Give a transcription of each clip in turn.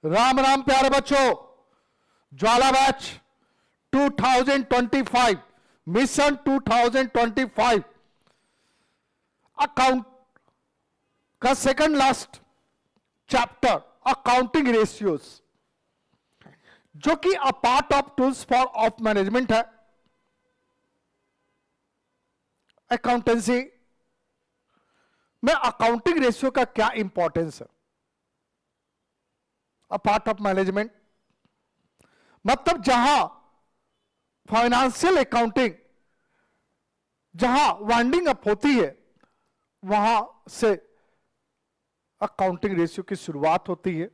राम राम प्यारे बच्चों, ज्वाला batch 2025 mission 2025 account का second last chapter accounting ratios, जो कि अ part of tools for of management है। अकाउंटेंसी में अकाउंटिंग रेशियो का क्या इंपॉर्टेंस है? अ पार्ट ऑफ मैनेजमेंट मतलब जहां फाइनेंशियल अकाउंटिंग जहां वाइंडिंग अप होती है, वहां से अकाउंटिंग रेशियो की शुरुआत होती है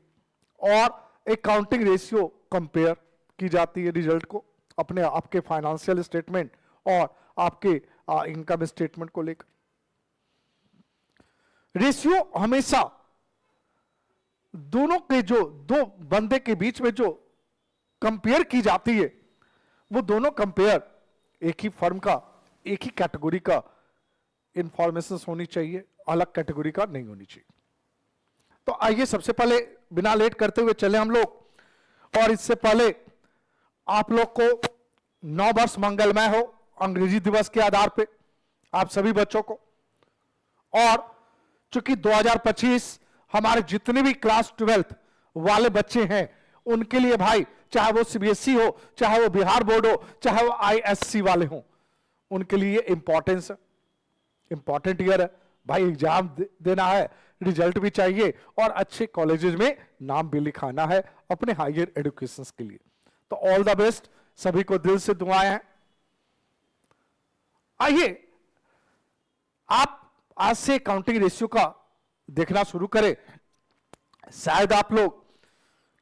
और अकाउंटिंग रेशियो कंपेयर की जाती है रिजल्ट को अपने आपके फाइनेंशियल स्टेटमेंट और आपके इनकम स्टेटमेंट को लेकर। रेशियो हमेशा दोनों के जो दो बंदे के बीच में जो कंपेयर की जाती है, वो दोनों कंपेयर एक ही फर्म का, एक ही कैटेगरी का इंफॉर्मेशन होनी चाहिए, अलग कैटेगरी का नहीं होनी चाहिए। तो आइए सबसे पहले बिना लेट करते हुए चले हम लोग, और इससे पहले आप लोग को 9 वर्ष मंगलमय हो अंग्रेजी दिवस के आधार पे आप सभी बच्चों को। और चूंकि 2025 हमारे जितने भी क्लास 12th वाले बच्चे हैं उनके लिए भाई, चाहे वो सीबीएसई हो, चाहे वो बिहार बोर्ड हो, चाहे वो आईएससी वाले हो, उनके लिए इंपॉर्टेंस है, इंपॉर्टेंट ईयर है भाई। एग्जाम देना है, रिजल्ट भी चाहिए और अच्छे कॉलेजेस में नाम भी लिखाना है अपने हायर एजुकेशन के लिए। तो ऑल द बेस्ट, सभी को दिल से दुआएं हैं। आइए आप आज से अकाउंटिंग रेशियो का देखना शुरू करें। शायद आप लोग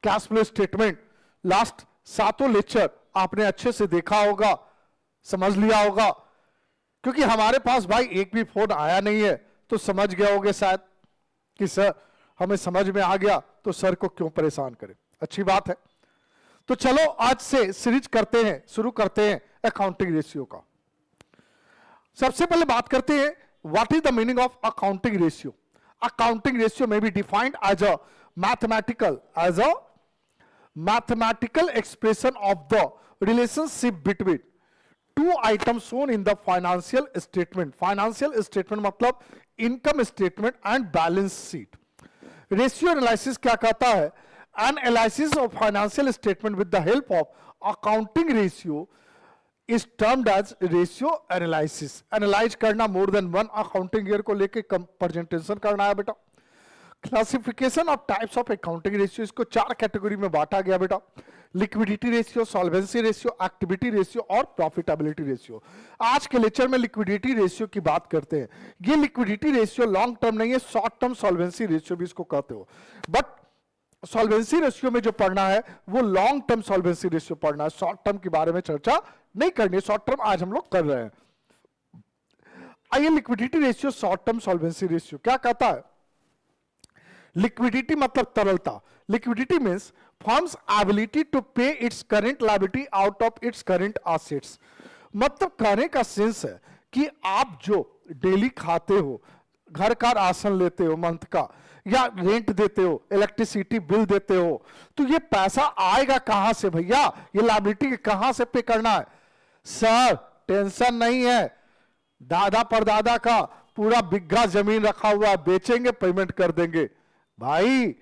cash flow statement last 7 lecture आपने अच्छे से देखा होगा, समझ लिया होगा, क्योंकि हमारे पास भाई एक भी फोन आया नहीं है, तो समझ गए होगे शायद कि सर हमें समझ में आ गया तो सर को क्यों परेशान करें। अच्छी बात है। तो चलो आज से सीरीज करते हैं, शुरू करते हैं अकाउंटिंग रेशियो का। सबसे पहले बात करते हैं what is the meaning of accounting ratio. Accounting ratio में be defined as a mathematical expression of the relationship between two items shown in the financial statement. Financial statement मतलब income statement and balance sheet. Ratio analysis क्या कहता है? Analysis of financial statement with the help of accounting ratio is termed as ratio analysis. Analyze करना more than one accounting year को लेके presentation करना है बेटा। Classification of types of accounting ratio, इसको 4 कैटेगरी में बांटा गया बेटा। Liquidity ratio, solvency ratio, activity ratio और प्रॉफिटेबिलिटी रेशियो। आज के लेक्चर में लिक्विडिटी रेशियो की बात करते हैं। ये लिक्विडिटी रेशियो लॉन्ग टर्म नहीं है, शॉर्ट टर्म सॉल्वेंसी रेशियो भी इसको कहते हो। बट सॉल्वेंसी रेशियो में जो पढ़ना है वो लॉन्ग टर्म सॉल्वेंसी रेशियो पढ़ना है, शॉर्ट टर्म के बारे में चर्चा नहीं करनी है। शॉर्ट टर्म आज हम लोग कर रहे हैं। आइए liquidity ratio, short term solvency ratio क्या कहता है? लिक्विडिटी मतलब तरलता। Liquidity means firm's ability to pay its current liability out of its current assets. मतलब कहने का सेंस है कि आप जो डेली खाते हो, घर का राशन लेते हो मंथ का, या रेंट देते हो, इलेक्ट्रिसिटी बिल देते हो, तो ये पैसा आएगा कहां से भैया? ये लायबिलिटी कहां से पे करना है? सर टेंशन नहीं है, दादा परदादा का पूरा बिग्घा जमीन रखा हुआ है, बेचेंगे पेमेंट कर देंगे। भाई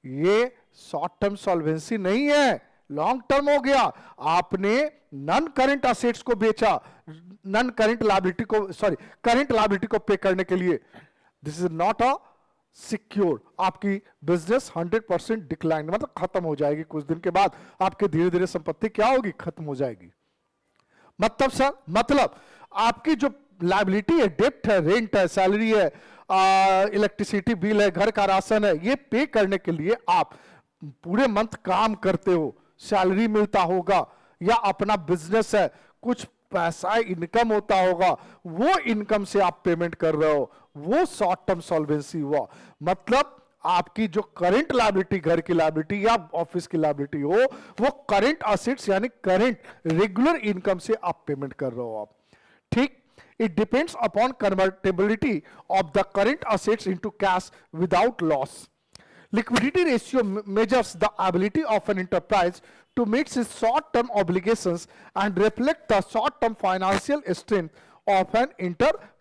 ये शॉर्ट टर्म सॉल्वेंसी नहीं है, लॉन्ग टर्म हो गया। आपने नॉन करंट एसेट्स को बेचा, नॉन करंट लायबिलिटी को, सॉरी करंट लायबिलिटी को पे करने के लिए। This is not a secure. आपकी बिजनेस 100% डिक्लाइन, मतलब खत्म हो जाएगी। कुछ दिन के बाद आपके धीरे धीरे संपत्ति क्या होगी? खत्म हो जाएगी। मतलब सर, मतलब आपकी जो लायबिलिटी है, डेप्ट है, रेंट है, सैलरी है, इलेक्ट्रिसिटी बिल है, घर का राशन है, ये पे करने के लिए आप पूरे मंथ काम करते हो, सैलरी मिलता होगा, या अपना बिजनेस है, कुछ पैसा इनकम होता होगा, वो इनकम से आप पेमेंट कर रहे हो, वो शॉर्ट टर्म सॉल्वेंसी हुआ। मतलब आपकी जो करंट लायबिलिटी, घर की लायबिलिटी या ऑफिस की लायबिलिटी हो, वो करंट एसेट्स यानी करंट रेगुलर इनकम से आप पेमेंट कर रहे हो आप। ठीक, it depends upon convertibility of the current assets into cash without loss. Liquidity ratio measures the ability of an enterprise to meet its short-term obligations and reflect the short-term financial strength of an enterprise.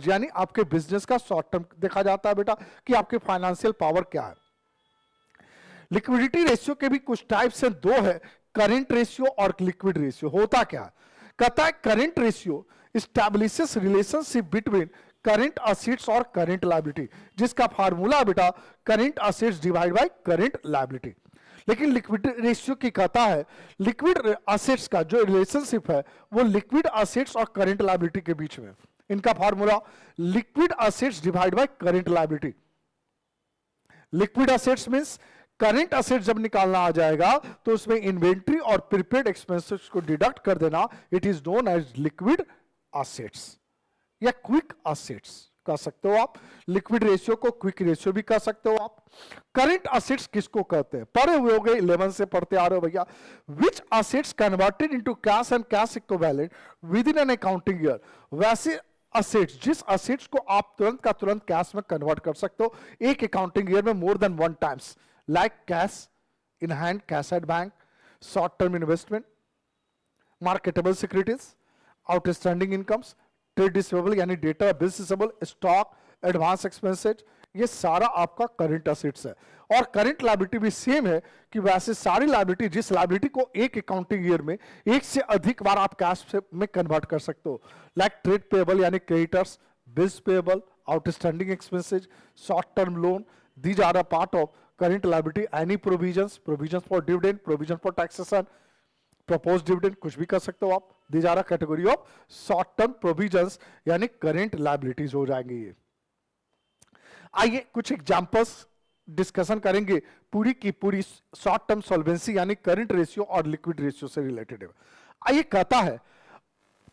यानी आपके business का short term देखा जाता है बेटा कि आपके financial power क्या है। लिक्विडिटी रेशियो के भी कुछ टाइप्स हैं, दो है, करंट रेशियो और लिक्विड रेशियो। होता क्या है, कहता है current ratio establishes relationship between current assets और करंट लायबिलिटी, जिसका फार्मूला है बेटा current assets divide by current liability. लेकिन लिक्विड रेशियो की कहता है लिक्विड असेट्स का जो रिलेशनशिप है वो लिक्विड असेट्स और करंट लायबिलिटी के बीच में। इनका formula liquid assets divide by current liability. Liquid assets means current asset जब निकालना आ जाएगा तो उसमें इन्वेंट्री और प्रीपेड एक्सपेंसेस को डिडक्ट कर देना, it is known as liquid assets या क्विक असेट्स कह सकते हो आप। लिक्विड रेशियो को क्विक रेशियो भी कह सकते हो आप। करंट असेट्स किसको कहते हैं, पढ़े हुए हो गए, 11 से पढ़ते आ रहे हो भैया। Which assets converted into cash and cash equivalent within an accounting year, वैसे असेट्स जिस असेट्स को आप तुरंत का तुरंत कैश में कन्वर्ट कर सकते हो एक अकाउंटिंग ईयर में more than 1 times, like cash in hand, cash at bank, short term investment, marketable securities, outstanding incomes, trade receivable यानी debtor, bills receivable, stock, advance expenses, ये सारा आपका करंट असेट्स है। और करंट लायबिलिटी भी same है कि वैसे सारी लायबिलिटी, जिस लायबिलिटी को एक अकाउंटिंग ईयर में एक से अधिक बार आप कैश में कन्वर्ट कर सकते हो, लाइक ट्रेड पेबल यानी creditors, bills payable, outstanding expenses, short term loan, these are a part of current liability. Any provisions, provisions for dividend, provision for taxation, propose dividend, कुछ भी कर सकते हो आप। These are a category of short term provisions यानी current liabilities हो जाएंगे ये। आइए कुछ एग्जांपल्स डिस्कशन करेंगे पूरी की पूरी शॉर्ट टर्म सॉल्वेंसी यानी करंट रेशियो और लिक्विड रेशियो से रिलेटेड है। आइए कहता है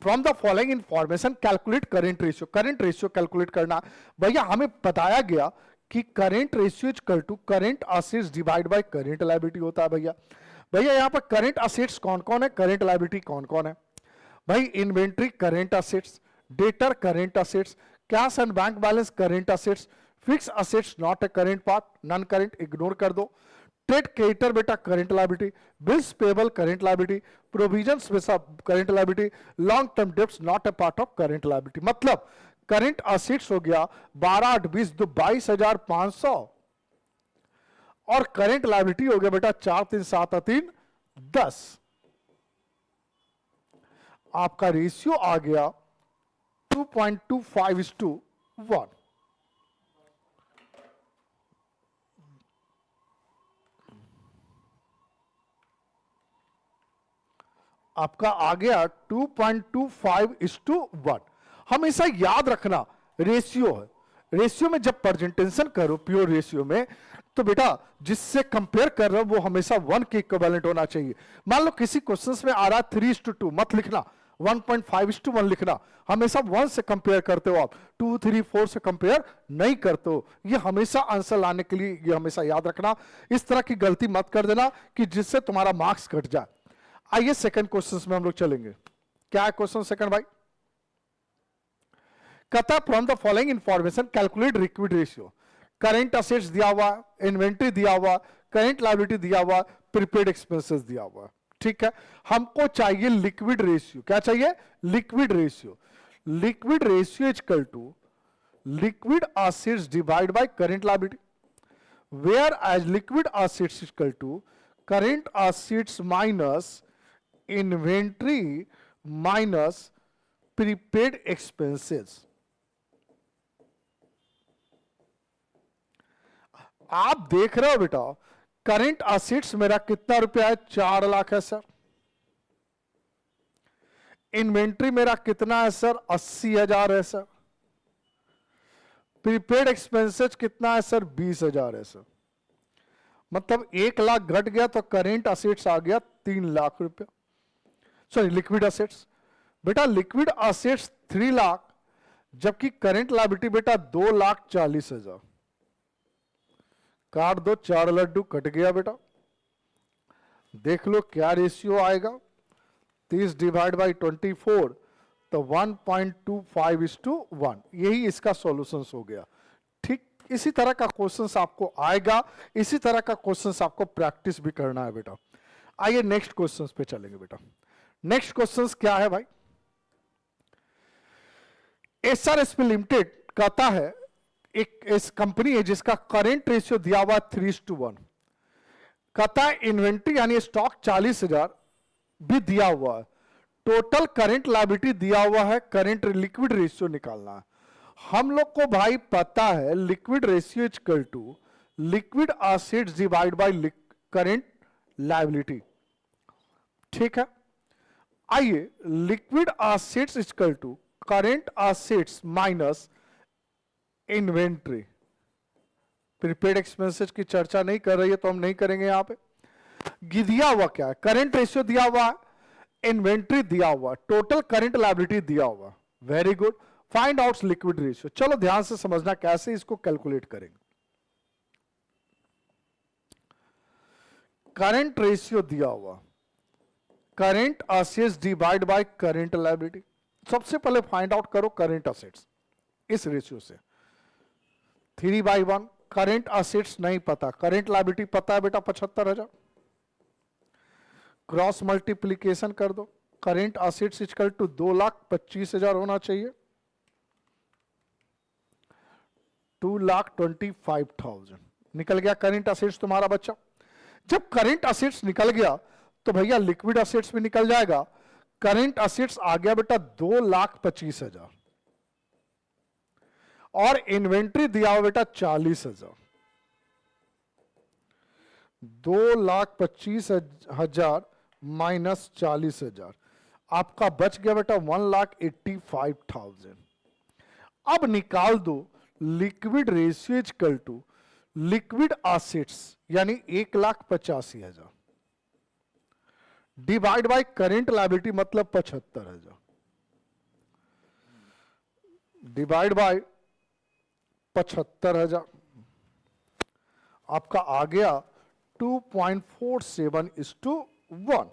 from the following information calculate current ratio. Current ratio calculate करना, भैया हमें बताया गया कि current ratio is equal to current assets divide by current liability होता है। भैया भैया यहां पर करंट असेट्स कौन कौन है, करंट लायबिलिटी कौन कौन है भाई? Inventory current assets, debtor current assets, cash and bank balance current assets, fix assets not a current part, non current ignore कर दो, ट्रेड क्रेडिटर बेटा current liability, bills payable current liability, provisions बेटा current liability, long term debts not a part of current liability. मतलब current assets हो गया 12 8 20 22,500 और current liability हो गया बेटा 4 3 7 3 10। आपका रेशियो आ गया 2.25:1। आपका आ गया 2.25:1। हमेशा याद रखना रेशियो है, रेशियो में जब प्रेजेंटेशन करो प्योर रेशियो में तो बेटा जिससे कंपेयर कर रहे हो वो हमेशा 1 के इक्विवेलेंट होना चाहिए। मान लो किसी क्वेश्चंस में आ रहा है 3:2, मत लिखना 1.5:1 लिखना, हमेशा 1 से कंपेयर करते हो आप, 2 3 4 से कंपेयर नहीं करते हो। ये हमेशा आंसर लाने के लिए ये हमेशा याद रखना, इस तरह की गलती मत कर देना कि जिससे तुम्हारा मार्क्स घट जाए। आइए सेकंड क्वेश्चन में हम लोग चलेंगे। क्या है क्वेश्चन सेकंड भाई? कहता from the following information calculate liquid ratio. Current assets दिया हुआ, इन्वेंट्री दिया हुआ, करंट लायबिलिटी दिया हुआ, प्रीपेड एक्सपेंसेस दिया हुआ। ठीक है, हमको चाहिए लिक्विड रेशियो। क्या चाहिए? Liquid ratio. Liquid ratio is equal to liquid assets divide by current liability, whereas liquid assets is equal to current assets minus inventory minus prepaid expenses. आप देख रहे हो बेटा करंट असेट्स मेरा कितना रुपया है? 4 लाख है सर। इन्वेंट्री मेरा कितना है सर? 80,000 है सर। प्रीपेड एक्सपेंसेस कितना है सर? 20,000 है सर। मतलब 1 लाख घट गया तो करंट असेट्स आ गया 3 लाख रुपया। सॉरी लिक्विड असेट्स बेटा, लिक्विड असेट्स 3 लाख जबकि करंट लायबिलिटी बेटा 2,40,000। काट दो, 4 लड्डू कट गया बेटा। देख लो क्या रेशियो आएगा, 30 डिवाइड बाई 24 तो 1.25:1। यही इसका सॉल्यूशन हो गया। ठीक इसी तरह का क्वेश्चंस आपको आएगा, इसी तरह का क्वेश्चंस आपको प्रैक्टिस भी करना है बेटा। आइए नेक्स्ट क्वेश्चंस पे चलेंगे बेटा। नेक्स्ट क्वेश्चंस क्या है भाई? SRSP लिमिटेड कहता है, एक इस कंपनी है जिसका करेंट रेशियो दिया हुआ 3:1, कहता है इन्वेंट्री यानी स्टॉक 40,000 भी दिया हुआ है, टोटल करंट लायबिलिटी दिया हुआ है, करंट लिक्विड रेशियो निकालना है। हम लोग को भाई पता है liquid ratio equal to liquid assets divide by current liability, ठीक है। आइए, liquid assets equal to current assets minus inventory. Prepaid expenses की चर्चा नहीं कर रही है तो हम नहीं करेंगे। यहां पे दिया हुआ क्या है? करंट रेशियो दिया हुआ है, इन्वेंट्री दिया हुआ, टोटल करंट लायबिलिटी दिया हुआ। Very good. Find out liquid ratio. चलो ध्यान से समझना कैसे इसको कैलकुलेट करेंगे। करंट रेशियो दिया हुआ, current assets divide by current liability. सबसे पहले फाइंड आउट करो करंट असेट्स इस रेशियो से। 3/1। करंट असेट्स नहीं पता, करंट लायबिलिटी पता है बेटा 75,000। क्रॉस मल्टीप्लीकेशन कर दो, करंट असेट्स इक्वल टू 2,25,000 होना चाहिए, 2,25,000 निकल गया करंट असेट्स तुम्हारा बच्चा। जब करंट असेट्स निकल गया तो भैया लिक्विड असेट्स भी निकल जाएगा। करंट असेट्स आ गया बेटा 2,25,000 और इन्वेंट्री दिया हुआ बेटा 40,000। 2,25,000 माइनस 40,000 आपका बच गया बेटा 1,85,000। अब निकाल दो liquid ratio equal to liquid assets यानी 1,85,000 डिवाइड बाय करंट लायबिलिटी मतलब 75,000 डिवाइड बाय 75,000 आपका आ गया 2.47:1।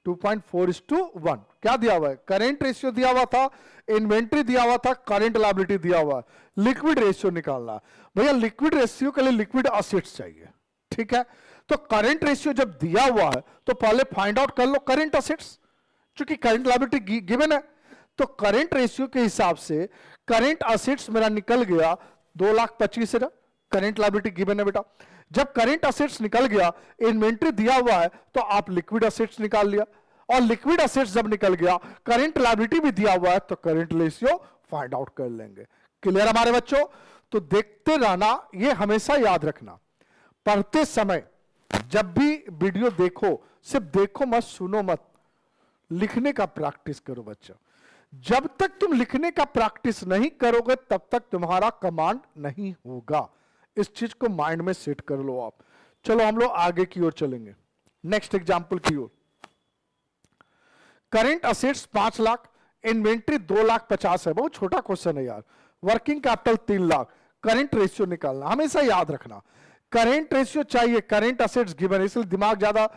2.4:1 क्या दिया हुआ है? करंट रेशियो दिया हुआ था, इन्वेंट्री दिया हुआ था, करंट लायबिलिटी दिया हुआ है। लिक्विड रेशियो निकालना भैया। लिक्विड रेशियो के लिए लिक्विड एसेट्स चाहिए, ठीक है। तो करंट रेशियो जब दिया हुआ है तो पहले फाइंड आउट कर लो करंट एसेट्स, क्योंकि करंट लायबिलिटी गिवन है। तो करंट रेशियो के हिसाब से करंट एसेट्स मेरा निकल गया 2,25,000, करंट लायबिलिटी गिवन है बेटा। जब करंट एसेट्स निकल गया, इन्वेंट्री दिया हुआ है, तो आप लिक्विड एसेट्स निकाल लिया, और लिक्विड एसेट्स जब निकल गया, करंट लायबिलिटी भी दिया हुआ है, तो करंट रेशियो फाइंड आउट कर लेंगे। क्लियर हमारे बच्चों? तो देखते रहना, ये हमेशा याद रखना, पढ़ते समय जब भी वीडियो देखो सिर्फ देखो मत, सुनो मत, लिखने का प्रैक्टिस करो बच्चा। जब तक तुम लिखने का प्रैक्टिस नहीं करोगे तब तक तुम्हारा कमांड नहीं होगा। इस चीज को माइंड में सेट कर लो आप। चलो हम लोग आगे की ओर चलेंगे, नेक्स्ट एग्जांपल की ओर। करंट असेट्स 5 लाख, इन्वेंट्री 2,50,000 है। बहुत छोटा क्वेश्चन है यार। Working capital 3 lakh, current ratio निकालना। हमेशा याद रखना करंट रेशियो चाहिए, करंट असेट्स गिवन है, इसलिए दिमाग ज्यादा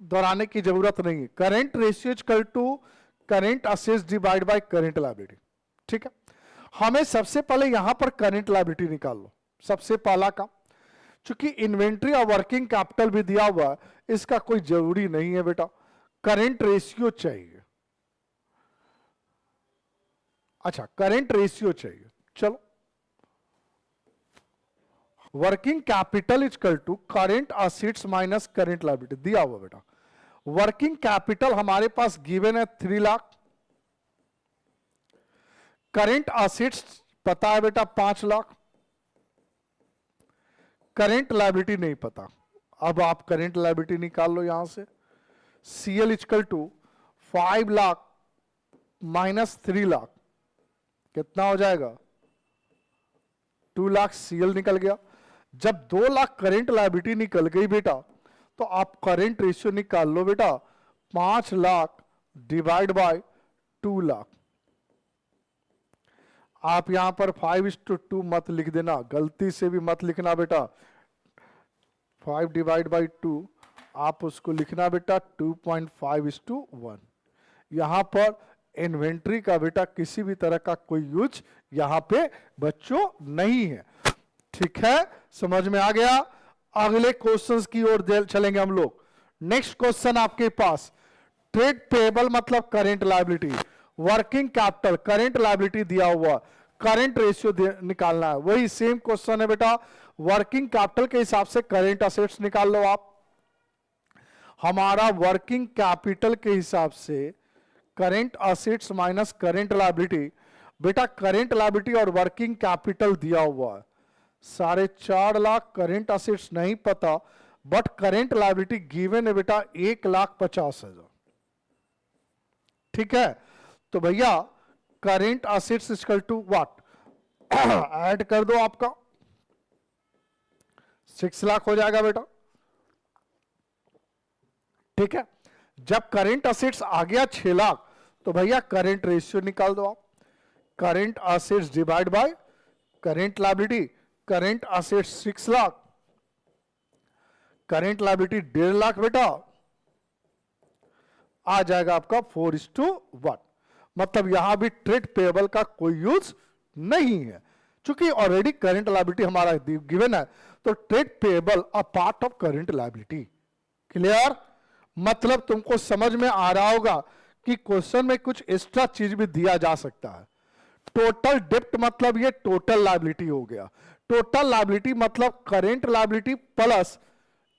दोहराने की जरूरत नहीं है। Current ratio equal to current assets divide by current liability, ठीक है। हमें सबसे पहले यहां पर करंट लायबिलिटी निकाल लो, सबसे पहला काम। चूंकि इन्वेंट्री और वर्किंग कैपिटल भी दिया हुआ है, इसका कोई जरूरी नहीं है बेटा, करंट रेशियो चाहिए। अच्छा, करंट रेशियो चाहिए। चलो, working capital equal to current assets minus current liability दिया हुआ बेटा। वर्किंग कैपिटल हमारे पास गिवन है 3 लाख, करंट असेट्स पता है बेटा 5 लाख, करंट लायबिलिटी नहीं पता। अब आप करंट लायबिलिटी निकाल लो यहां से। CL equal to 5 lakh minus 3 lakh कितना हो जाएगा? 2 लाख सीएल निकल गया। जब 2 लाख करंट लायबिलिटी निकल गई बेटा, तो आप करंट रेशियो निकाल लो बेटा 5 लाख डिवाइड बाय 2 लाख। आप यहां पर 5:2 मत लिख देना, गलती से भी मत लिखना बेटा। 5 डिवाइड बाई 2 आप उसको लिखना बेटा 2.5:1। यहां पर इन्वेंट्री का बेटा किसी भी तरह का कोई यूज यहां पे बच्चों नहीं है। ठीक है, समझ में आ गया। अगले क्वेश्चंस की ओर चलेंगे हम लोग। नेक्स्ट क्वेश्चन आपके पास, ट्रेड पेबल मतलब current liability, working capital current liability दिया हुआ, करंट रेशियो निकालना है। वही सेम क्वेश्चन है बेटा, वर्किंग कैपिटल के हिसाब से करंट असेट्स निकाल लो आप। हमारा वर्किंग कैपिटल के हिसाब से current assets minus current liability, बेटा करंट लायबिलिटी और वर्किंग कैपिटल दिया हुआ है 4.5 लाख, करंट असेट्स नहीं पता, बट करंट लायबिलिटी गिवन है बेटा 1,50,000। ठीक है, तो भैया current assets equal to what add कर दो, आपका 6 लाख हो जाएगा बेटा। ठीक है, जब करंट असेट्स आ गया 6 लाख, तो भैया करंट रेशियो निकाल दो आप, current assets divide by current liability. Current assets 6 lakh, current liability 1.5 lakh बेटा, आ जाएगा आपका 4:1। मतलब यहां भी ट्रेड पेबल का कोई यूज नहीं है, चूंकि ऑलरेडी करंट लायबिलिटी हमारा गिवन है, तो trade payable a part of current liability. Clear? मतलब तुमको समझ में आ रहा होगा कि क्वेश्चन में कुछ एक्स्ट्रा चीज भी दिया जा सकता है। टोटल डेप्ट मतलब ये टोटल लायबिलिटी हो गया, टोटल लायबिलिटी मतलब current liability plus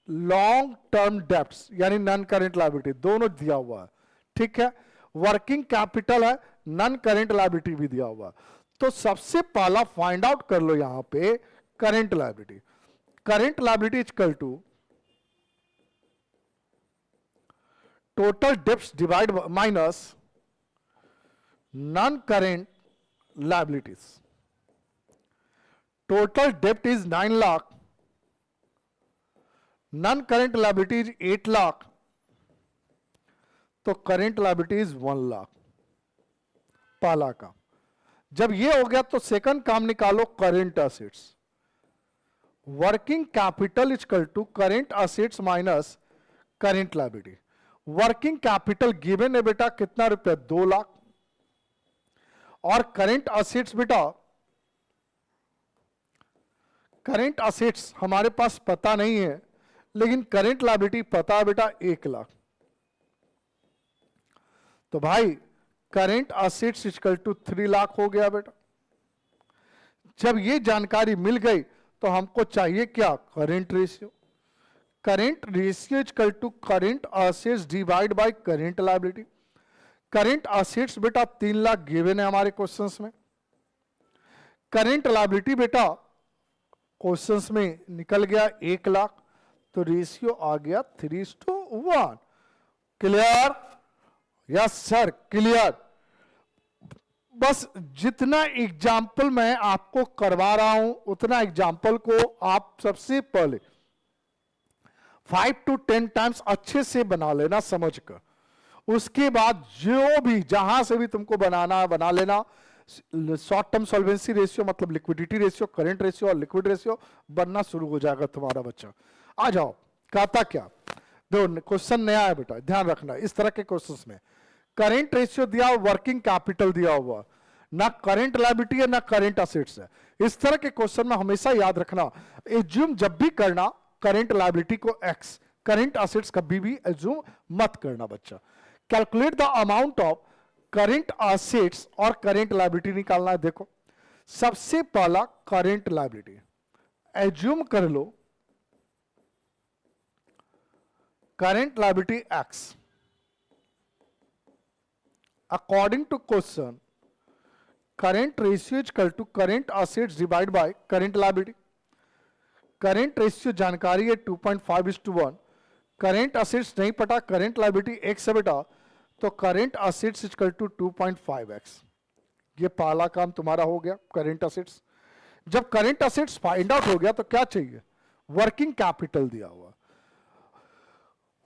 long term debts यानी नॉन करेंट लायबिलिटी, दोनों दिया हुआ है। ठीक है, वर्किंग कैपिटल है, नॉन करेंट लायबिलिटी भी दिया हुआ। तो सबसे पहला फाइंड आउट कर लो यहां पे current liability. Current liability equal to total debts divide minus non current liabilities. Total debt is 9 lakh, non-current liability is 8 lakh, तो current liability is 1 lakh। पहला काम जब ये हो गया तो सेकंड काम निकालो current assets। Working capital equal to current assets minus current liability. Working capital given है बेटा कितना रुपया 2 लाख, और करंट असेट्स बेटा, करंट असेट्स हमारे पास पता नहीं है, लेकिन करंट लायबिलिटी पता है बेटा 1 लाख। तो भाई current assets equal to 3 lakh हो गया बेटा। जब ये जानकारी मिल गई तो हमको चाहिए क्या, current ratio. Current ratio equal to current assets divide by current liability. Current assets बेटा 3 लाख गिवन है हमारे क्वेश्चंस में, करंट लायबिलिटी बेटा क्वेश्चंस में निकल गया 1 लाख, तो रेशियो आ गया 3:1। क्लियर? Yes sir, clear. बस जितना एग्जाम्पल मैं आपको करवा रहा हूं उतना एग्जाम्पल को आप सबसे पहले 5 to 10 टाइम्स अच्छे से बना लेना समझकर, उसके बाद जो भी जहां से भी तुमको बनाना है बना लेना। शॉर्ट टर्म सॉल्वेंसी रेशियो मतलब लिक्विडिटी रेशियो, करंट रेशियो और लिक्विड रेशियो बनना शुरू हो जाएगा तुम्हारा बच्चा। आ जाओ, कहता क्या, देखो क्वेश्चन नया है बेटा, ध्यान रखना इस तरह के क्वेश्चंस में करंट रेशियो दिया हुआ, वर्किंग कैपिटल दिया हुआ, ना करंट लायबिलिटी है ना करंट असेट्स है। इस तरह के क्वेश्चन में हमेशा याद रखना, एज्यूम जब भी करना करंट लायबिलिटी को एक्स, करंट असेट्स कभी भी एज्यूम मत करना बच्चा। Calculate the amount of current assets और करंट लायबिलिटी निकालना है। देखो सबसे पहला करंट लायबिलिटी एज्यूम कर लो, current liability X according to question, current ratio equal to current assets divide by current liability. Current ratio जानकारी है 2.5:1, करंट असेट्स नहीं पता, करंट लायबिलिटी एक्स है बेटा, तो current assets equal to 2.5x। ये पहला काम तुम्हारा हो गया करंट असेट्स। जब करंट असेट्स फाइंड आउट हो गया तो क्या चाहिए, वर्किंग कैपिटल दिया हुआ,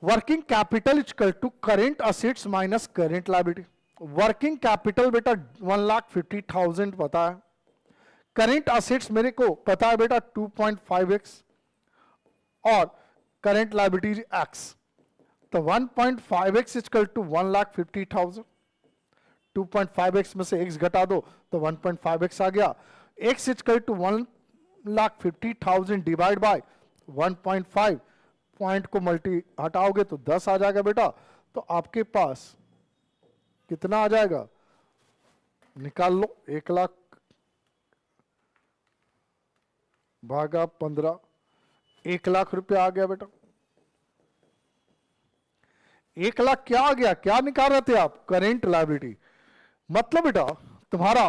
working capital equal to current assets minus current liability. Working capital बेटा 1,50,000 पता है, करंट असेट्स मेरे को पता है बेटा 2.5x, और करंट लायबिलिटी x, तो 1.5x इक्वल टू 1,50,000। 2.5x में से x घटा दो तो 1.5x आ गया, x equal to 1,50,000 divide by 1.5, point को मल्टी हटाओगे तो 10 आ जाएगा बेटा। तो आपके पास कितना आ जाएगा, निकाल लो, 1,00,000 भागा 15, 1,00,000 रुपया आ गया बेटा। 1,00,000 क्या आ गया, क्या निकाल रहे थे आप, करेंट लायबिलिटी। मतलब बेटा तुम्हारा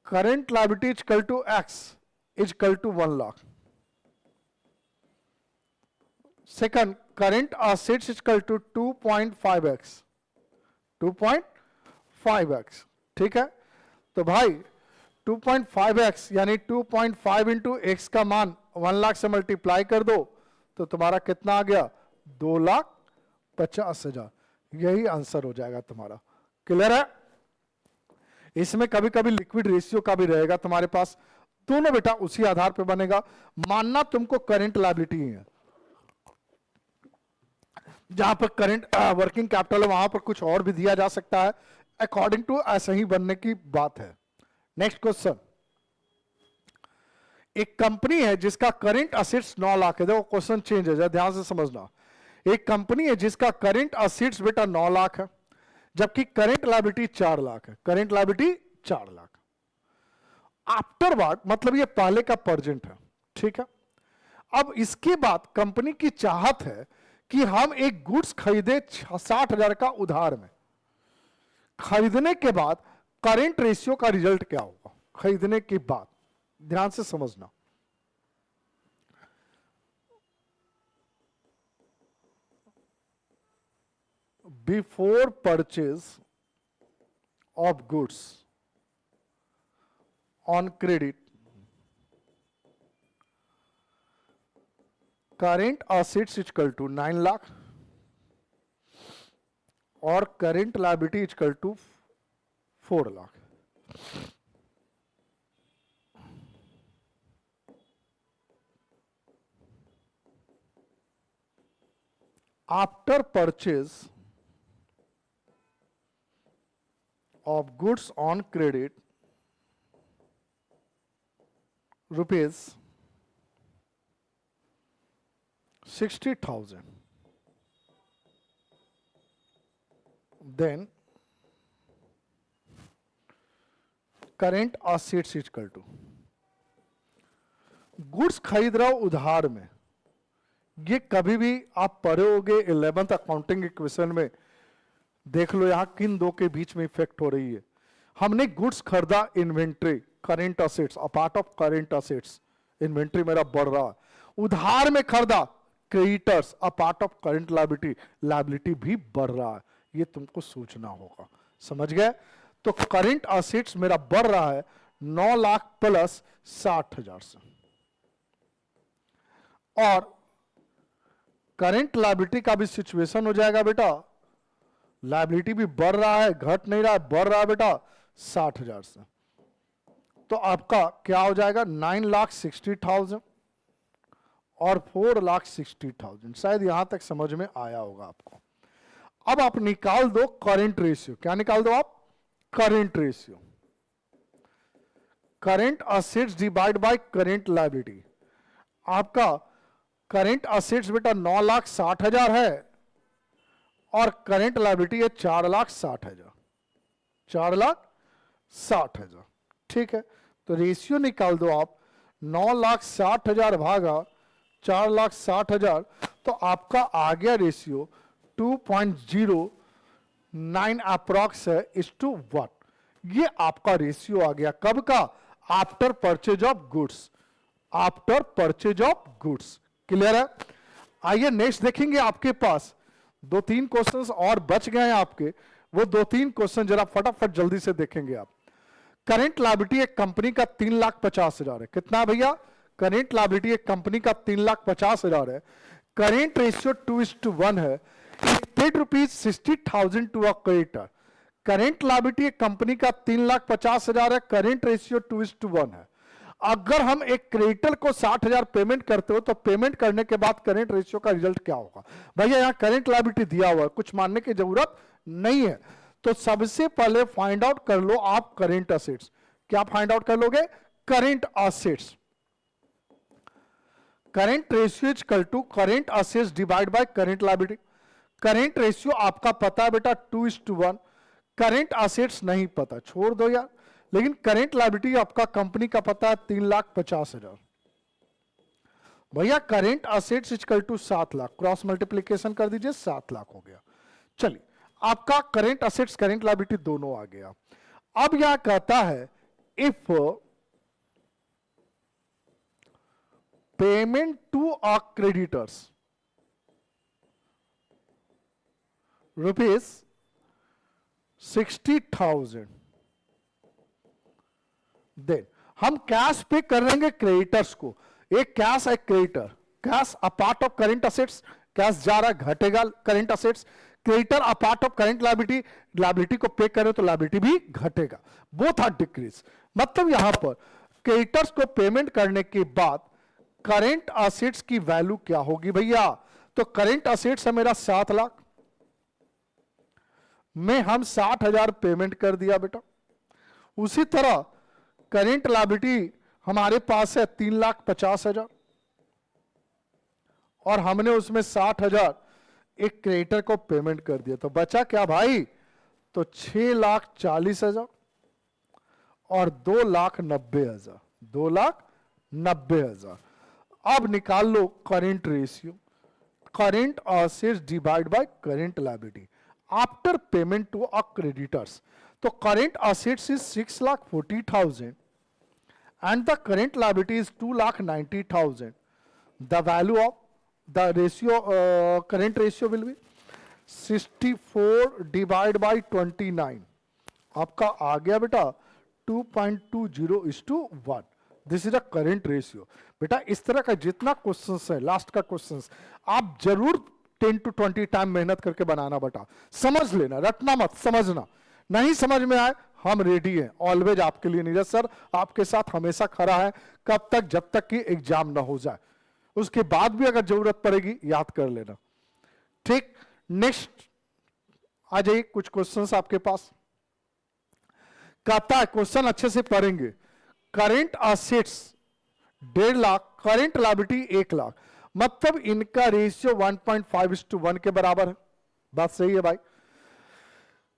current liability equal to X equal to 1,00,000। Second, current assets equal to 2.5x, 2.5x, ठीक है। तो भाई 2.5x यानी 2.5 इंटू एक्स का मान 1,00,000 से मल्टीप्लाई कर दो तो तुम्हारा कितना आ गया, 2,50,000। यही आंसर हो जाएगा तुम्हारा। क्लियर है। इसमें कभी कभी लिक्विड रेशियो का भी रहेगा तुम्हारे पास, दोनों बेटा उसी आधार पे बनेगा। मानना तुमको करंट लायबिलिटी है, जहां पर करंट वर्किंग कैपिटल है वहां पर कुछ और भी दिया जा सकता है, अकॉर्डिंग टू ऐसा ही बनने की बात है। नेक्स्ट क्वेश्चन, एक कंपनी है जिसका करंट असेट्स 9,00,000 है। देखो क्वेश्चन चेंज है, ध्यान से समझना। एक कंपनी है जिसका करंट असेट्स बेटा 9,00,000 है, जबकि करंट लायबिलिटी 4,00,000 है। Current liability 4,00,000। आफ्टरवर्ड मतलब ये पहले का प्रेजेंट है, ठीक है। अब इसके बाद कंपनी की चाहत है कि हम एक गुड्स खरीदे 60,000 का उधार में। खरीदने के बाद करेंट रेशियो का रिजल्ट क्या होगा, खरीदने के बाद, ध्यान से समझना। Before purchase of goods on credit, current assets equal to 9,00,000 और current liability equal to 4,00,000। After purchase of goods on credit rupees 60,000, then current assets equal to, goods खरीद रहा हो उधार में। ये कभी भी आप पढ़े होगे 11th अकाउंटिंग इक्वेशन में, देख लो यहां किन दो के बीच में इफेक्ट हो रही है। हमने गुड्स खरीदा, inventory current assets, a part of current assets, inventory मेरा बढ़ रहा है। उधार में खरीदा, creditors, a part of current liability, liability भी बढ़ रहा है। ये तुमको सोचना होगा, समझ गए। तो करंट असेट्स मेरा बढ़ रहा है 9,00,000 प्लस 60,000 से, और करंट लायबिलिटी का भी सिचुएशन हो जाएगा बेटा, लायबिलिटी भी बढ़ रहा है, घट नहीं रहा है, बढ़ रहा है बेटा 60,000 से। तो आपका क्या हो जाएगा, 9,60,000 और 4,60,000। शायद यहां तक समझ में आया होगा आपको। अब आप निकाल दो करेंट रेशियो। क्या निकाल दो आप, current ratio. Current assets divide by current liability. आपका करेंट असेट्स बेटा 9,60,000 है और करेंट लायबिलिटी है 4,60,000, 4,60,000, ठीक है। तो रेशियो निकाल दो आप, 9,60,000 भागा 4,60,000, तो आपका आ गया रेशियो 2.09 अप्रॉक्स है इस टू 1। ये आपका रेशियो आ गया कब का, after purchase of goods, after purchase of goods. Clear है। आइए नेक्स्ट देखेंगे, आपके पास 2-3 क्वेश्चंस और बच गए हैं आपके, वो 2-3 क्वेश्चन जरा फटाफट जल्दी से देखेंगे आप। करेंट लायबिलिटी एक कंपनी का 3,50,000 है। कितना भैया, करेंट लायबिलिटी एक कंपनी का 3,50,000 है। करेंट रेशियो 2:1 है। Paid rupees 60,000 to a creditor. Current liability एक कंपनी का 3,50,000 है, करेंट रेशियो 2:1 है। अगर हम एक क्रेडिटर को 60,000 पेमेंट करते हो तो पेमेंट करने के बाद करेंट रेशियो का रिजल्ट क्या होगा। भैया यहाँ करेंट लायबिलिटी दिया हुआ है, कुछ मानने की जरूरत नहीं है। तो सबसे पहले फाइंड आउट कर लो आप करेंट असेट्स। क्या फाइंड आउट कर लोगे? Current assets. Current ratio is equal to current assets divide by current liability. Current ratio आपका पता है बेटा 2:1। करेंट असेट्स नहीं पता, छोड़ दो यार, लेकिन करेंट लायबिलिटी आपका कंपनी का पता है 3,50,000। भैया current assets equal to 7 lakh, cross multiplication कर दीजिए, 7 लाख हो गया। चलिए आपका करेंट असेट्स करेंट लायबिलिटी दोनों आ गया। अब यह कहता है if payment to a creditors rupees 60,000, then हम कैश पे कर देंगे क्रेडिटर्स को। एक कैश है creditor, cash a part of current assets, cash जा रहा है घटेगा current assets. Creditor a part of current liability, liability को पे करें तो लायबिलिटी भी घटेगा, बोथ आर डिक्रीज। मतलब यहां पर क्रेडिटर्स को पेमेंट करने के बाद करेंट असेट्स की वैल्यू क्या होगी भैया? तो करेंट असेट्स है मेरा 7 लाख में हम 60,000 पेमेंट कर दिया बेटा। उसी तरह करेंट लायबिलिटी हमारे पास है 3,50,000 और हमने उसमें 60,000 एक क्रेडिटर को पेमेंट कर दिया, तो बचा क्या भाई? तो 6,40,000 और 2,90,000, 2,90,000। अब निकाल लो current ratio, current assets divide by current liability after payment to a creditors. तो current assets is 6,40,000 and the current liability is 2,90,000. The value of the ratio, current ratio will be 64 divided by 29. आपका आ गया बेटा 2.20:1. This is a current ratio. बेटा इस तरह का जितना questions है, लास्ट का क्वेश्चंस आप जरूर 10 to 20 टाइम मेहनत करके बनाना बेटा, समझ लेना, रटना मत, समझना। नहीं समझ में आए हम रेडी हैं ऑलवेज आपके लिए। नीरज सर आपके साथ हमेशा खड़ा है, कब तक? जब तक कि एग्जाम ना हो जाए, उसके बाद भी अगर जरूरत पड़ेगी याद कर लेना, ठीक। नेक्स्ट आ जाइए, कुछ क्वेश्चंस आपके पास। कहता है क्वेश्चन अच्छे से पढ़ेंगे, current assets 1.5 lakh, current liability 1 lakh, मतलब इनका रेशियो 1.5:1 के बराबर है। बात सही है भाई?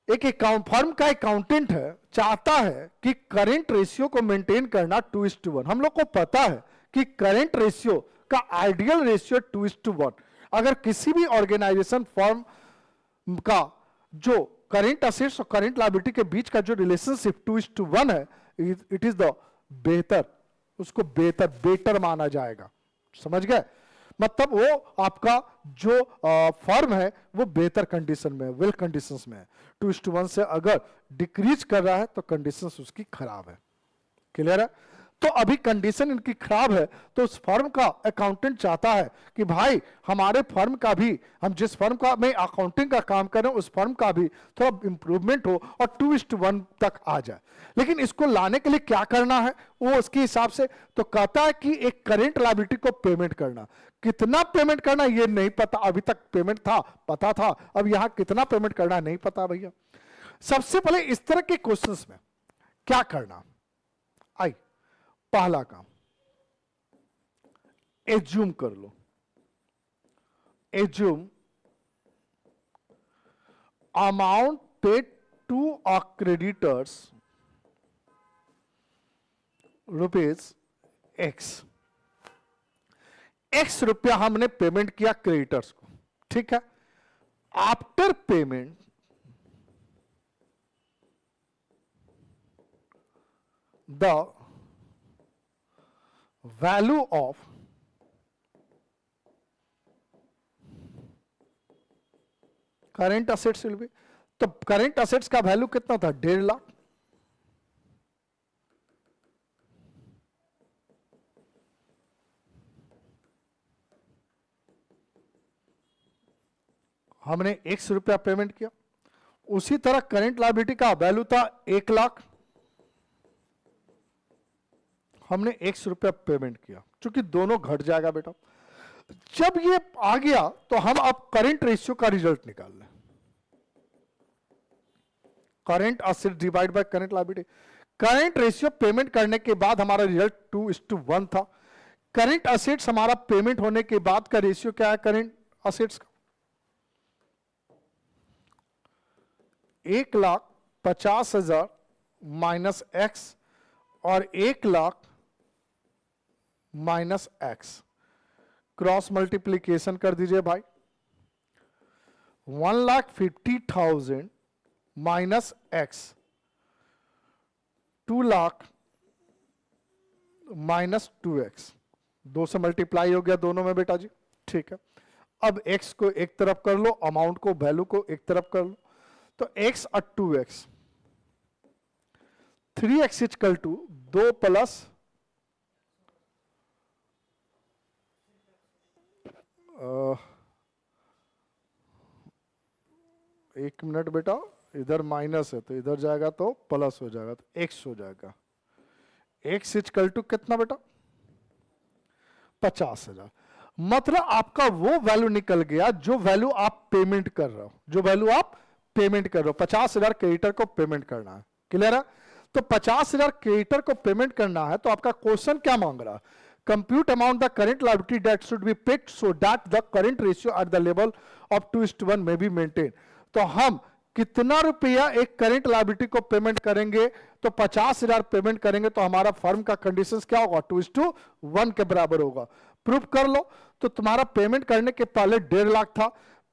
एक अकाउंट फर्म का अकाउंटेंट है, चाहता है कि करेंट रेशियो को मेंटेन करना 2:1। हम लोग को पता है कि करेंट रेशियो का आइडियल रेशियो 2:1। अगर किसी भी ऑर्गेनाइजेशन फर्म का जो करेंट असेट्स और करेंट लायबिलिटी के बीच का जो रिलेशनशिप 2:1 है, इट इज द बेहतर, उसको बेटर माना जाएगा। समझ गए? मतलब वो आपका जो फर्म है वो बेहतर कंडीशन में है, वेल कंडीशंस में है। 2:1 से अगर डिक्रीज कर रहा है तो कंडीशंस उसकी खराब है। क्लियर है? तो अभी कंडीशन इनकी खराब है, तो उस फर्म का अकाउंटेंट चाहता है कि भाई हमारे फर्म का भी, हम जिस फर्म का में अकाउंटिंग का काम कर रहे हैं उस फर्म का भी थोड़ा इंप्रूवमेंट हो और 2:1 तक आ जाए। लेकिन इसको लाने के लिए क्या करना है वो उसके हिसाब से तो कहता है कि एक करेंट लायबिलिटी को पेमेंट करना। कितना पेमेंट करना ये नहीं पता, अभी तक पेमेंट था पता था, अब यहां कितना पेमेंट करना नहीं पता भैया। सबसे पहले इस तरह के क्वेश्चंस में क्या करना, आई पहला काम एज्यूम कर लो, assume amount paid to a creditors rupees X रुपया हमने पेमेंट किया क्रेडिटर्स को, ठीक है। After payment the value of current assets will be, तो करेंट असेट्स का वैल्यू कितना था? 1.5 लाख। हमने x रुपया पेमेंट किया। उसी तरह करेंट लायबिलिटी का वैल्यू था 1 लाख, हमने x रुपया पेमेंट किया। चूंकि दोनों घट जाएगा बेटा, जब ये आ गया तो हम अब करेंट रेशियो का रिजल्ट निकाल लें। Current asset divide by current liability, current ratio payment करने के बाद हमारा रिजल्ट 2:1 था। करंट असेट्स हमारा पेमेंट होने के बाद का रेशियो क्या है करंट असेट्स का? 1,50,000 माइनस एक्स और 1,00,000 माइनस एक्स, क्रॉस मल्टीप्लीकेशन कर दीजिए भाई। 1,50,000 माइनस एक्स, 2,00,000 माइनस 2x, 2 से मल्टीप्लाई हो गया दोनों में बेटा जी, ठीक है। अब x को एक तरफ कर लो, अमाउंट को वैल्यू को एक तरफ कर लो, तो x और 2x, 3x equal to 2 plus एक मिनट बेटा, इधर माइनस है तो इधर जाएगा तो प्लस हो जाएगा, तो x हो जाएगा। x इक्वल टू कितना बेटा? 50,000। मतलब आपका वो वैल्यू निकल गया जो वैल्यू आप पेमेंट कर रहे हो, जो वैल्यू आप पेमेंट कर रहे हो। 50,000 क्रेडिटर को पेमेंट करना है, क्लियर है? तो 50,000 क्रेडिटर को पेमेंट करना है, तो आपका क्वेश्चन क्या मांग रहा है? Compute amount the current liability that should be paid so that the current ratio at the level of 2:1 में बी मेंटेन। तो हम कितना रुपया एक करेंट लायबिलिटी को पेमेंट करेंगे? तो 50,000 पेमेंट करेंगे तो हमारा फर्म का कंडीशंस क्या होगा? 2:1 के बराबर होगा। प्रूफ कर लो। तो तुम्हारा पेमेंट करने के पहले 1.5 लाख था,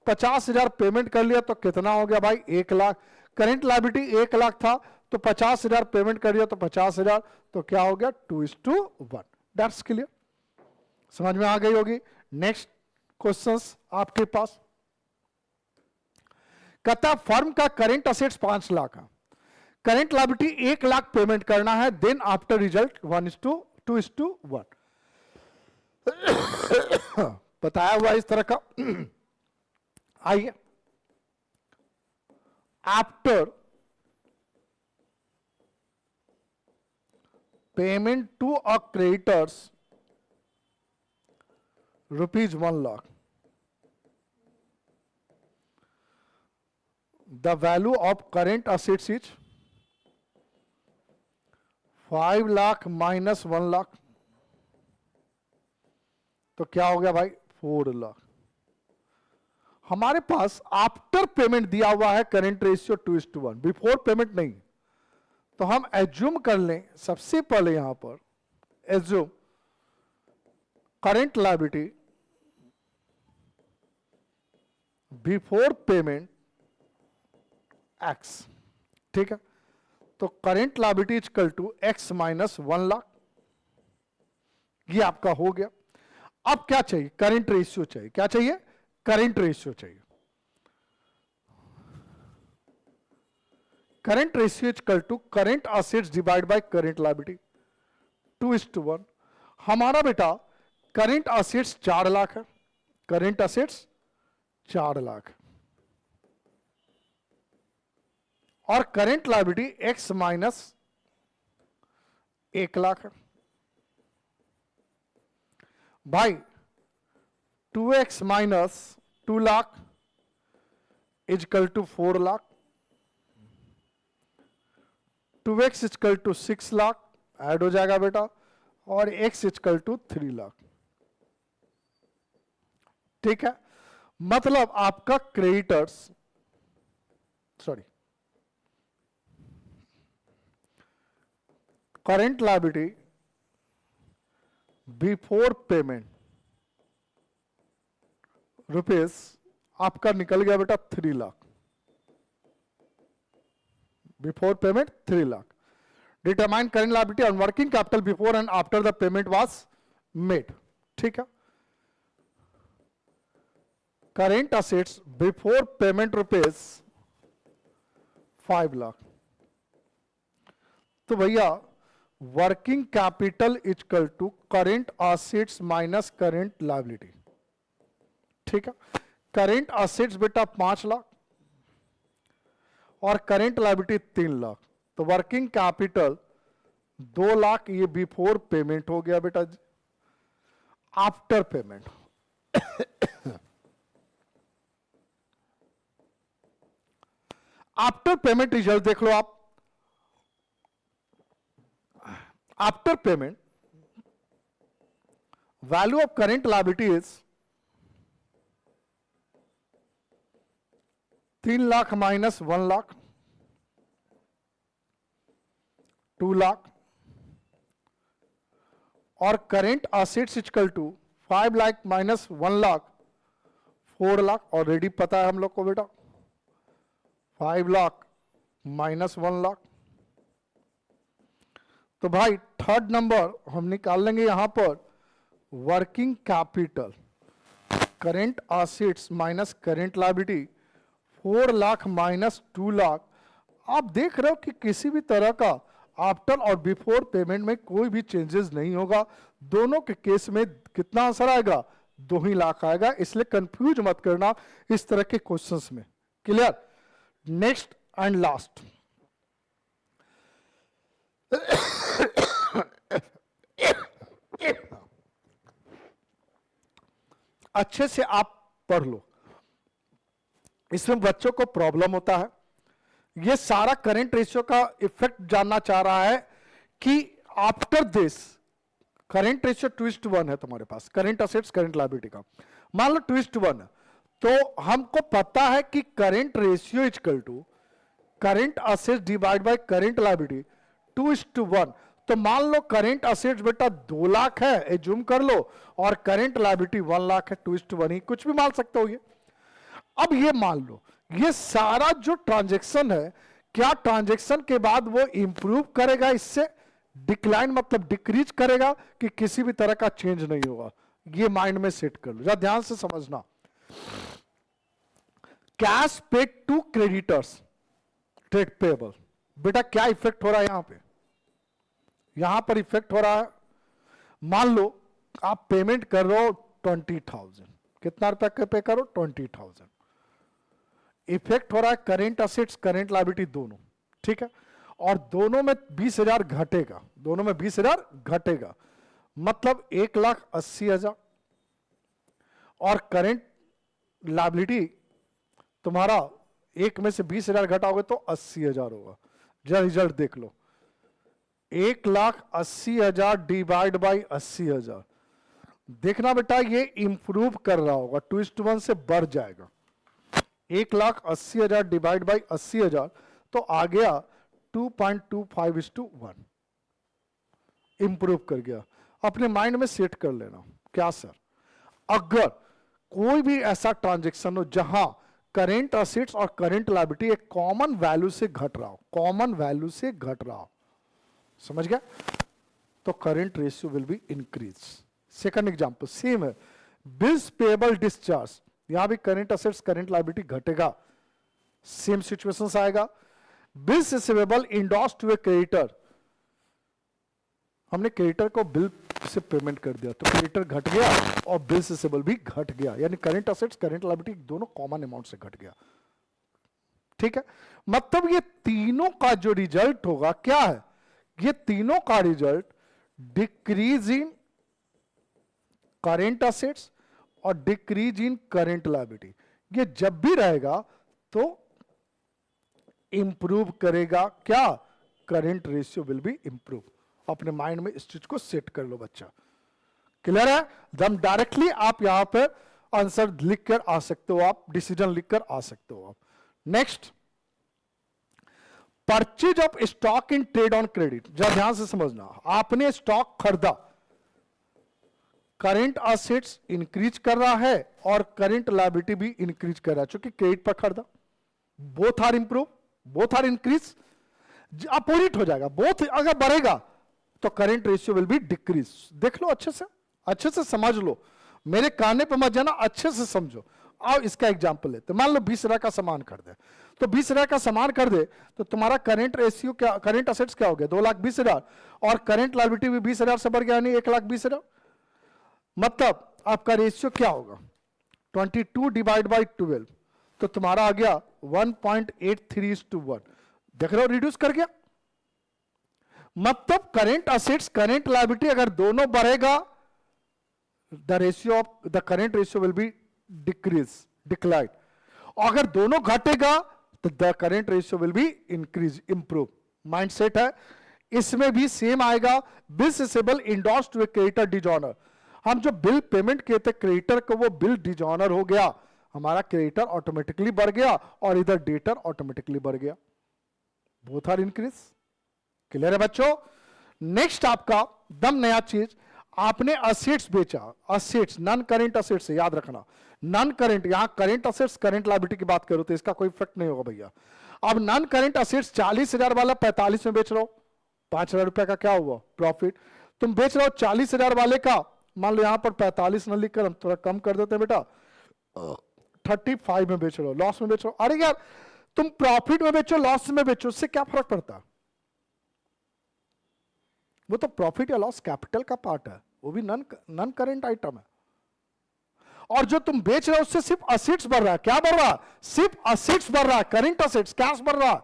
50,000 पेमेंट कर लिया तो कितना हो गया भाई? 1 लाख। करेंट लायबिलिटी 1 लाख था तो 50,000 पेमेंट कर लिया तो 50,000, तो क्या हो गया? 2:1। दैट्स क्लियर, समझ में आ गई होगी। नेक्स्ट क्वेश्चंस आपके पास कहता है फर्म का करेंट असेट्स 5 लाख है, करेंट लायबिलिटी 1 लाख पेमेंट करना है, देन आफ्टर रिजल्ट 1:2:1 बताया हुआ इस तरह का। आइए, after payment to a creditors ₹1 lakh, the value of current assets is 5 lakh minus 1 lakh, तो क्या हो गया भाई? 4 लाख। हमारे पास आफ्टर पेमेंट दिया हुआ है करेंट रेशियो 2:1, बिफोर पेमेंट नहीं। तो हम एज्यूम कर लें, सबसे पहले यहां पर assume current liability before payment X, ठीक है। तो current liability equal to X minus 1 lakh, ये आपका हो गया। अब क्या चाहिए? करेंट रेशियो चाहिए। क्या चाहिए? करेंट रेशियो चाहिए। Current ratio equal to current assets divide by current liability 2:1। हमारा बेटा करेंट असेट्स 4 लाख है, करेंट असेट्स 4 लाख और current liability X minus 1 lakh है। भाई 2x माइनस 2 lakh equal to 4 lakh, 2x equal to 6 lakh add हो जाएगा बेटा, और x इजकल टू 3 लाख, ठीक है। मतलब आपका creditors, sorry, current liability before payment rupees आपका निकल गया बेटा 3 lakh, before payment 3 lakh. Determine current liability on working capital before and after the payment was made, ठीक है। Current assets before payment rupees 5 lakh, तो भैया working capital equal to current assets minus current liability, ठीक है। करेंट असेट्स बेटा 5 लाख और current liability 3 lakh, तो working capital 2 lakh, ये बिफोर पेमेंट हो गया बेटा जी। After payment after payment result देख लो आप, after payment value of current liability is 3 lakh minus 1 lakh, 2 lakh, और current assets equal to 5 lakh minus 1 lakh 4 lakh. Already पता है हम लोग को बेटा, 5 लाख माइनस 1 लाख। तो भाई थर्ड नंबर हम निकाल लेंगे यहां पर working capital, current assets minus current liability 4 lakh minus 2 lakh. आप देख रहे हो कि किसी भी तरह का आफ्टर और बिफोर पेमेंट में कोई भी चेंजेस नहीं होगा। दोनों के केस में कितना आंसर आएगा, 2 ही लाख आएगा। इसलिए कंफ्यूज मत करना इस तरह के क्वेश्चंस में। क्लियर? नेक्स्ट एंड लास्ट, अच्छे से आप पढ़ लो, इसमें बच्चों को प्रॉब्लम होता है। ये सारा करंट रेशियो का इफेक्ट जानना चाह रहा है कि आफ्टर दिस करंट रेशियो 2:1 है तुम्हारे पास, करंट असेट्स करंट लायबिलिटी का। मान लो 2:1 है, तो हमको पता है कि current ratio equal to current assets divide by current liability 2:1। तो मान लो करंट असेट्स बेटा 2 लाख है, एज्यूम कर लो, और करंट लायबिलिटी 1 लाख है, 2:1 ही, कुछ भी मान सकते हो ये। अब ये मान लो ये सारा जो ट्रांजैक्शन है, क्या ट्रांजैक्शन के बाद वो इंप्रूव करेगा, इससे डिक्लाइन मतलब डिक्रीज करेगा, कि किसी भी तरह का चेंज नहीं होगा। ये माइंड में सेट कर लो, जरा ध्यान से समझना। Cash paid to creditors trade payable, बेटा क्या इफेक्ट हो रहा है यहां पर इफेक्ट हो रहा है। मान लो आप पेमेंट कर रहे हो 20,000, कितना रुपया का पे करो, 20,000। इफेक्ट हो रहा है करेंट असेट्स करंट लायबिलिटी दोनों, ठीक है, और दोनों में 20,000 घटेगा, दोनों में 20,000 घटेगा, मतलब 1,80,000। और करंट लायबिलिटी तुम्हारा एक में से 20,000 घटाओगे तो 80,000 होगा। जरा रिजल्ट देख लो, 1,80,000 डिवाइड बाई 80,000। देखना बेटा ये इंप्रूव कर रहा होगा, 2:1 से बढ़ जाएगा। 1,80,000 डिवाइड बाई 80,000 तो आ गया 2.25:1, इंप्रूव कर गया। अपने माइंड में सेट कर लेना। क्या सर, अगर कोई भी ऐसा ट्रांजैक्शन हो जहां करेंट असेट्स और करेंट लायबिलिटी एक कॉमन वैल्यू से घट रहा हो, कॉमन वैल्यू से घट रहा हो, समझ गया, तो current ratio will be increase. Second example same है, बिल्स पेएबल डिस्चार्ज, यहां भी करंट असेट्स करंट लायबिलिटी घटेगा, सेम सिचुएशंस आएगा। Bills receivable endorse to a creditor, हमने क्रेडिटर को बिल से पेमेंट कर दिया तो क्रेडिटर घट गया और बिल्स रिसीवेबल भी घट गया, यानी करंट असेट्स करंट लायबिलिटी दोनों कॉमन अमाउंट से घट गया। ठीक है, मतलब ये तीनों का जो रिजल्ट होगा क्या है, ये तीनों का result decrease in current assets और डिक्रीज इन करेंट लायबिलिटी, ये जब भी रहेगा तो इंप्रूव करेगा क्या, current ratio will B improve. अपने माइंड में इस चीज को सेट कर लो बच्चा। क्लियर है? दम डायरेक्टली आप यहां पर आंसर लिखकर आ सकते हो, आप डिसीजन लिखकर आ सकते हो आप। Next, purchase of stock in trade on credit, जरा ध्यान से समझना। आपने स्टॉक खरीदा, करंट असेट्स इंक्रीज कर रहा है और करंट लायबिलिटी भी इंक्रीज कर रहा है, क्योंकि क्रेडिट पर खरीदा। Both are improve, both are increase, opposite हो जाएगा। बोथ अगर बढ़ेगा तो current ratio will be decrease. देख लो अच्छे से समझ लो, मेरे कहने पर मत जाना, अच्छे से समझो। आओ इसका एग्जांपल लेते, मान लो 20,000 का सामान खरीदे, तो 20,000 का सामान खरीदे तो तुम्हारा करंट रेशियो क्या, करंट असेट्स क्या हो गया, 2,20,000, और करंट लायबिलिटी भी 20,000 से बढ़ गया, यानी 1,20,000। मतलब आपका रेशियो क्या होगा, 22 डिवाइड बाई 12, तो तुम्हारा आ गया 1.83:1। देख रहे हो, रिड्यूस कर गया। मतलब करंट असेट्स करंट लायबिलिटी अगर दोनों बढ़ेगा, the ratio of the current ratio will be decrease, decline. अगर दोनों घटेगा तो the current ratio will be increase, improve. Mindset है, इसमें भी सेम आएगा, bill receivable endorse to a creditor dishonour. हम जो बिल पेमेंट किए थे क्रेडिटर को, वो बिल डिजॉनर हो गया, हमारा क्रेडिटर ऑटोमेटिकली बढ़ गया और इधर डेटर ऑटोमेटिकली बढ़ गया, बोथ आर इंक्रीज। क्लियर है बच्चों? नेक्स्ट आपका दम नया चीज, आपने असेट्स बेचा, असेट्स नॉन करेंट असेट्स है, याद रखना नॉन करेंट, यहां करेंट असेट्स करेंट लायबिलिटी की बात करो तो इसका कोई इफेक्ट नहीं होगा भैया। अब नॉन करेंट असेट्स 40,000 वाला 45 में बेच रहे हो, 5,000 रुपए का क्या हुआ प्रॉफिट। तुम बेच रहे हो 40,000 वाले का, मान लो यहां पर 45 न लिखकर हम थोड़ा कम कर देते हैं बेटा, 35 में बेच रहे हो, लॉस में बेच रहे हो। अरे यार तुम प्रॉफिट में बेचो लॉस में बेचो, उससे क्या फर्क पड़ता है? वो तो प्रॉफिट या लॉस कैपिटल का पार्ट है, वो भी नॉन करेंट आइटम है। और जो तुम बेच रहे हो उससे सिर्फ असेट्स बढ़ रहा है। क्या बढ़ रहा है? सिर्फ असेट्स बढ़ रहा है, करेंट असेट्स, कैश बढ़ रहा है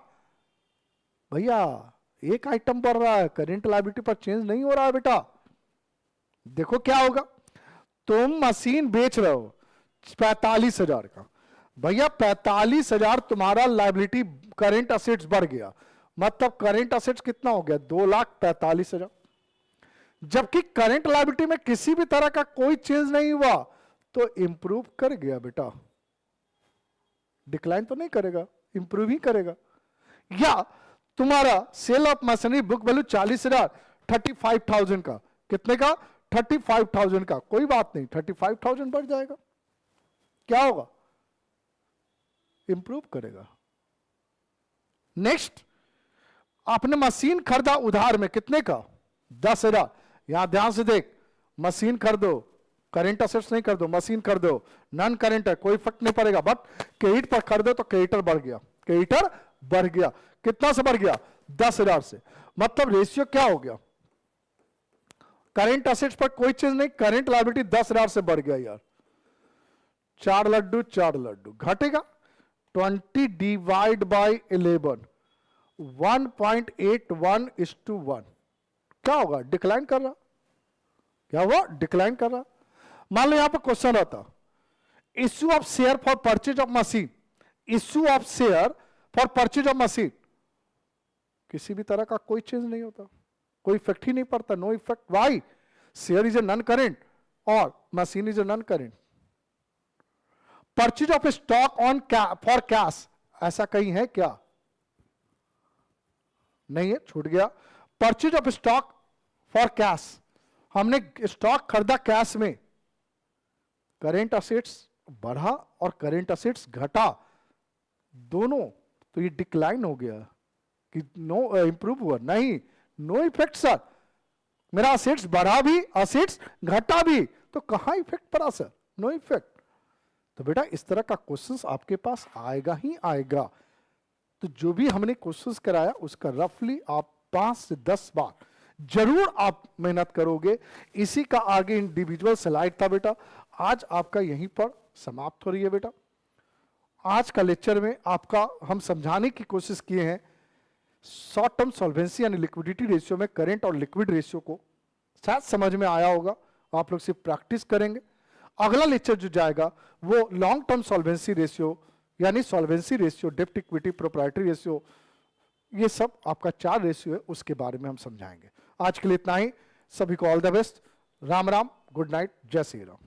भैया। एक आइटम बढ़ रहा है, करेंट लायबिलिटी पर चेंज नहीं हो रहा है बेटा। देखो क्या होगा, तुम मशीन बेच रहे हो 45,000 का, भैया 45,000 तुम्हारा लायबिलिटी करेंट असेट्स बढ़ गया, मतलब करेंट असेट्स कितना हो गया? 2,45,000। जबकि करेंट लायबिलिटी में किसी भी तरह का कोई चेंज नहीं हुआ, तो इंप्रूव कर गया बेटा, डिक्लाइन तो नहीं करेगा, इंप्रूव ही करेगा। या तुम्हारा sale of machinery book value 40,000, 35,000 का, कितने का? 35,000 का, कोई बात नहीं, 35,000 बढ़ जाएगा, क्या होगा? इंप्रूव करेगा। नेक्स्ट, आपने मशीन खरीदा उधार में, कितने का? 10,000। यहां ध्यान से देख, मशीन खरीदो, करेंट असेट्स नहीं कर दो, मशीन कर दो, नॉन करेंट है, कोई फर्क नहीं पड़ेगा, बट क्रेडिट पर खरीदो तो क्रेडिटर बढ़ गया, क्रेडिटर बढ़ गया। कितना से बढ़ गया? 10,000 से। मतलब रेशियो क्या हो गया? करेंट असेट्स पर कोई चीज नहीं, करेंट लायबिलिटी 10,000 से बढ़ गया यार। 4 लड्डू 4 लड्डू घटेगा, 20 डिवाइड बाई 11, 1.81:1। क्या होगा? डिक्लाइन कर रहा। क्या हुआ? डिक्लाइन कर रहा। मान लो यहां पर क्वेश्चन रहता, issue of share for purchase of machine, issue of share for purchase of machine, किसी भी तरह का कोई चेंज नहीं होता, कोई इफेक्ट ही नहीं पड़ता, no effect. Why? Share is a non current और machine is a non current. Purchase of stock on for cash, ऐसा कहीं है क्या? नहीं है, छूट गया। Purchase of stock for cash, हमने स्टॉक खरीदा कैश में, करेंट असेट्स बढ़ा और करेंट असेट्स घटा दोनों, तो ये डिक्लाइन हो गया कि नो इंप्रूव हुआ? नहीं, नो इफेक्ट सर, मेरा असेट्स बढ़ा भी असेट्स घटा भी, तो कहां इफेक्ट पड़ा सर? No effect. तो बेटा इस तरह का क्वेश्चंस आपके पास आएगा ही आएगा। तो जो भी हमने क्वेश्चंस कराया उसका रफली आप 5 से 10 बार जरूर आप मेहनत करोगे। इसी का आगे इंडिविजुअल स्लाइड था बेटा, आज आपका यहीं पर समाप्त हो रही है बेटा। आज का लेक्चर में आपका हम समझाने की कोशिश किए हैं शॉर्ट टर्म सॉल्वेंसी यानी लिक्विडिटी रेशियो में करेंट और लिक्विड रेशियो को, शायद समझ में आया होगा, आप लोग सिर्फ प्रैक्टिस करेंगे। अगला लेक्चर जो जाएगा वो लॉन्ग टर्म सॉल्वेंसी रेशियो यानी सॉल्वेंसी रेशियो, डेब्ट इक्विटी, प्रोप्राइटरी रेशियो, ये सब आपका 4 रेशियो है, उसके बारे में हम समझाएंगे। आज के लिए इतना ही, सभी को all the best, Ram Ram, good night, जय श्री राम।